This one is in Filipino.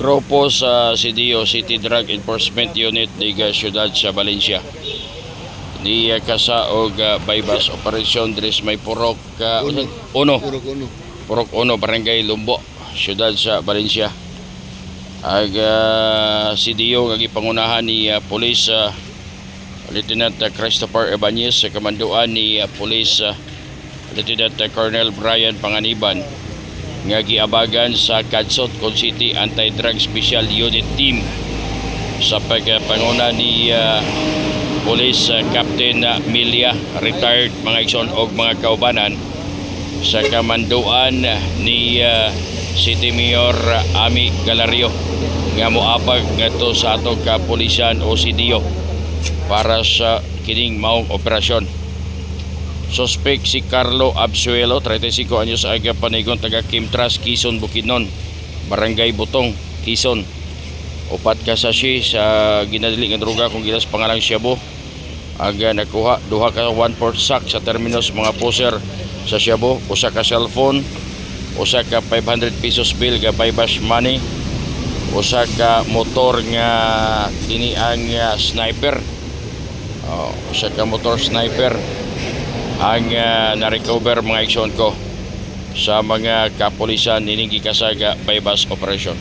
Grupo sa CDO City Drug Enforcement Unit diga siyudad sa Valencia. Ni kasaog bypass operation dres may purok uno. Purok uno barangay Lumbo, siyudad sa Valencia. Ag CDO nga gipangunahan ni Police Lieutenant Christopher Ibanez sa kamanduan ni Police Lieutenant Colonel Brian Panganiban nga giabagan sa Cadsot City Anti-Drug Special Unit Team sa pagpanguna ni Police Captain Milia, retired mga igsoon og mga kaubanan sa kamanduan ni City Mayor Ami Galario nga moapag ngadto sa atong kapulisan o CDO para sa kining maong operasyon. Suspect si Carlo Absuelo, 35 anyos, aga panigon, taga Kimtras, Quezon, Bukidnon, Barangay Butong, Quezon. Upat ka sashi sa ginadili nga droga kung gilas pangalang Shabu. Aga nakuha duha ka 1/4 sack sa terminus mga poser sa Shabu, usa ka cellphone, usa ka 500 pesos bill nga bypass money, usa ka motor nga kini ang sniper. Usa ka motor sniper ang na-recover mga igsoon ko sa mga kapulisan nining gikasaga bypass operation.